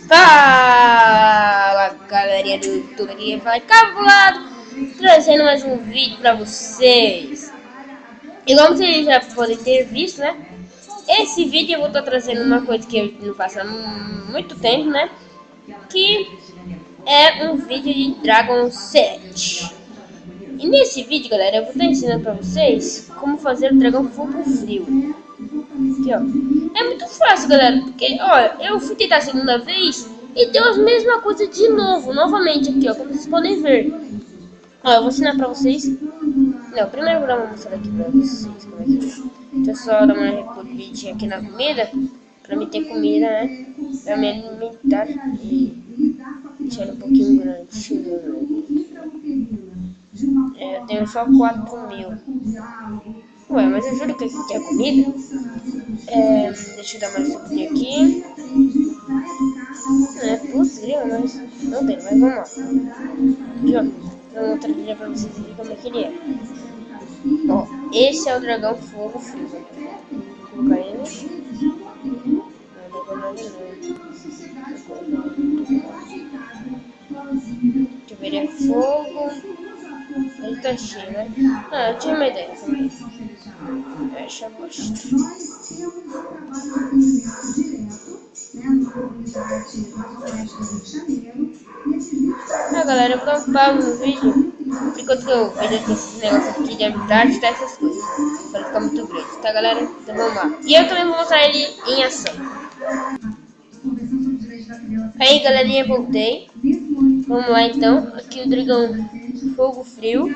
Fala, galerinha do YouTube, aqui quem fala é Cavulado, trazendo mais um vídeo pra vocês. E como vocês já podem ter visto, né? Esse vídeo eu vou estar trazendo uma coisa que eu não faço há muito tempo, né? Que é um vídeo de Dragon 7. E nesse vídeo, galera, eu vou estar ensinando pra vocês como fazer o dragão fogo frio. Aqui, ó. É muito fácil, galera, porque, olha, eu fui tentar a segunda vez e deu a mesma coisa de novo, novamente aqui, ó, como vocês podem ver. Ó, eu vou ensinar pra vocês. Não, primeiro eu vou dar uma mostrada aqui pra vocês como é que é. Deixa eu só dar uma recolhidinha aqui na comida, pra me ter comida, né, pra me alimentar e deixar um pouquinho grande. Eu tenho só 4.000. Ué, mas eu juro que aqui é comida. Deixa eu dar mais um aqui. Possível, mas não tem, mas vamos lá. Aqui, ó. Vou mostrar aqui pra vocês verem como é que ele é. Ó, esse é o dragão fogo frio. Vou colocar ele. Deixa eu ver, ele é fogo. Ele tá cheio, né? Ah, eu tinha uma ideia. Deixa eu mostrar. Galera, eu vou dar um pause no vídeo. Enquanto eu vejo esses negócios aqui de habilidade, tá, essas coisas. Pra ficar muito grande, tá, galera? Então vamos lá. E eu também vou mostrar ele em ação. Aí, galerinha, voltei. Vamos lá, então. Aqui o dragão fogo frio.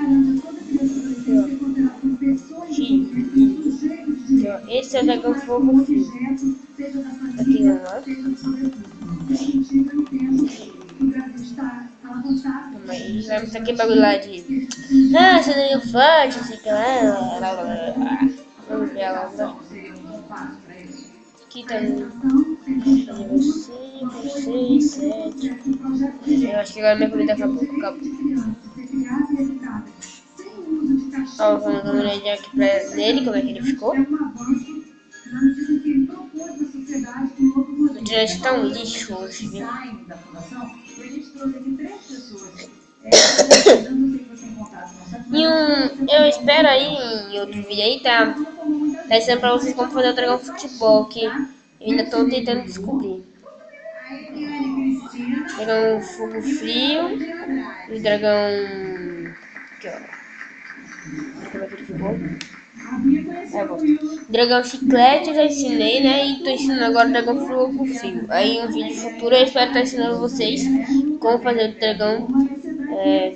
Aqui, ó. Esse é o dragão fogo frio. Aqui, vamos lá. Mas vai mostrar aqui bagulho lá de... Ah, você não é forte, assim, que lá... Vamos ver ela, né? Aqui tá nível 5, 6, 7... Eu acho que agora minha comida acabou. Ó, vamos dar uma olhadinha aqui pra nele, como é que ele ficou. O direito tá um lixo hoje, viu? Eu espero aí em outro vídeo aí, tá ensinando pra vocês como fazer o dragão futebol, que eu ainda tô tentando descobrir. Dragão fogo frio e dragão... Aqui, ó. Como é que ele ficou? Dragão chiclete eu já ensinei, né? E tô ensinando agora o dragão fogo frio. Aí em um vídeo futuro eu espero estar ensinando vocês como fazer o dragão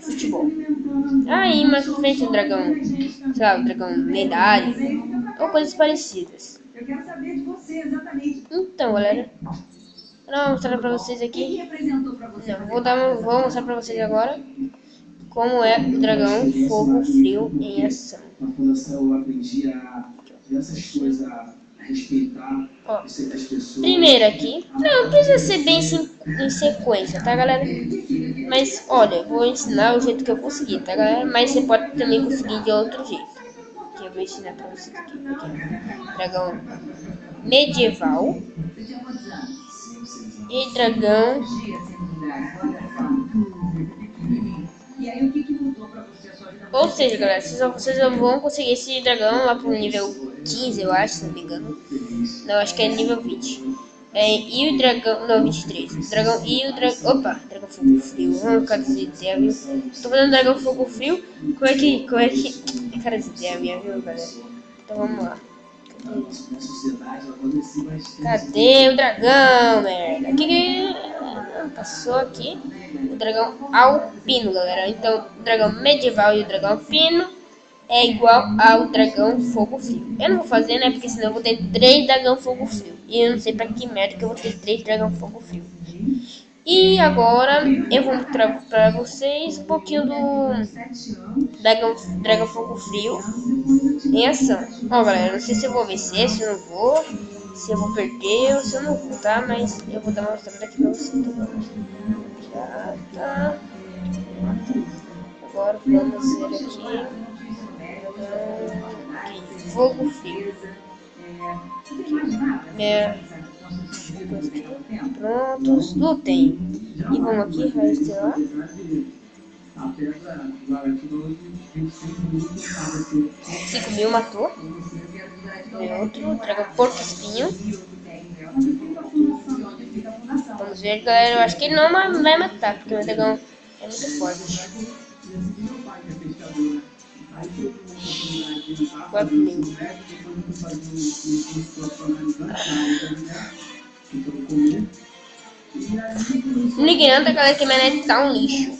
futebol. Aí mais pra frente o dragão, sei lá, o dragão medalha ou coisas parecidas. Então, galera, vou mostrar pra vocês aqui. Não, vou mostrar pra vocês agora como é o dragão fogo frio em ação. Eu aprendi a essas coisas, a respeitar certas pessoas. Primeiro aqui, não precisa ser bem em sequência, tá, galera? Mas olha, eu vou ensinar o jeito que eu consegui, tá, galera? Mas você pode também conseguir de outro jeito. Que eu vou ensinar pra vocês aqui. Dragão medieval e dragão. Ou seja, galera, vocês vão conseguir esse dragão lá pro nível 15, eu acho, se não me engano. Não, acho que é nível 20. E o dragão... Não, 23. Dragão e o dragão... Opa, dragão fogo frio. Cara de ideia, viu? Tô fazendo dragão fogo frio. Como é que... Cara de ideia minha, viu, galera? Então vamos lá. Cadê o dragão, merda? Aqui... Passou aqui o dragão alpino, galera. Então, o dragão medieval e o dragão alpino é igual ao dragão fogo frio. Eu não vou fazer, né? Porque senão eu vou ter 3 dragão fogo frio. E eu não sei pra que merda que eu vou ter 3 dragão fogo frio. E agora eu vou mostrar pra vocês um pouquinho do dragão fogo frio em ação. Ó, galera, não sei se eu vou vencer, se eu não vou, se eu vou perder ou se eu não vou, tá? Mas eu vou dar uma mostrada aqui pra vocês. Já tá. Agora vamos ver aqui. Fogo frio. Prontos, lutem. E vamos aqui, raio estelar. 5.000 matou. Outro, dragão porco espinho. Vamos ver, galera. Eu acho que ele não vai matar, porque o dragão é muito forte. 4.000. Não ligue não, galera, que minha net tá um lixo.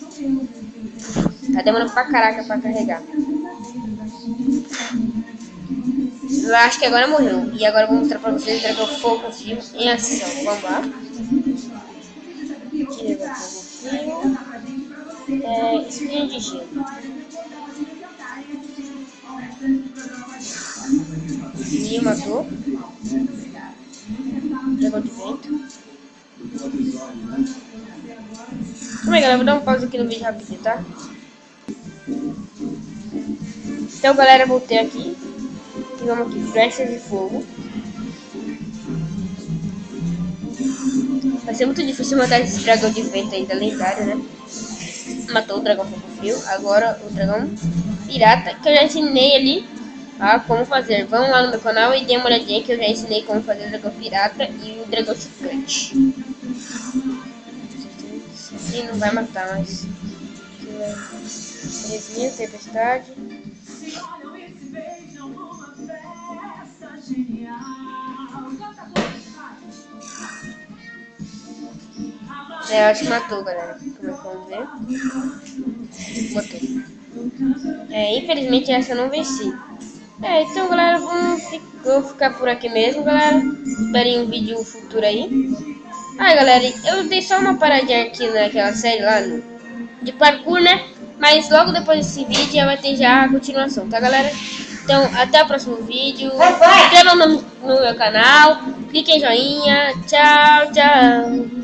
Tá demorando pra caraca pra carregar. Eu acho que agora morreu. E agora eu vou mostrar pra vocês o dragão fogo vivo em ação. Vamos lá. Aqui, dragão fogo vivo. Espinho de gelo. E matou. Dragão de vento. Calma aí, galera, vou dar um pause aqui no vídeo rapidinho, tá? Então, galera, voltei aqui. E vamos aqui, flechas de fogo. Vai ser muito difícil matar esse dragão de vento ainda lendário, né? Matou o dragão fogo frio. Agora o dragão pirata, que eu já ensinei ali a como fazer. Vamos lá no meu canal e dê uma olhadinha que eu já ensinei como fazer o dragão pirata e o dragão chocante. Sim, não vai matar, mas... Presinha, tempestade. Acho que matou, galera. Como é que vamos ver? Botei. Infelizmente essa eu não venci. Então, galera, vou ficar por aqui mesmo, galera. Esperem um vídeo futuro aí. Galera, eu dei só uma paradinha aqui naquela série lá de parkour, né? Mas logo depois desse vídeo já vai ter já a continuação, tá, galera? Então, até o próximo vídeo. Se inscrevam no meu canal. Cliquem em joinha. Tchau, tchau.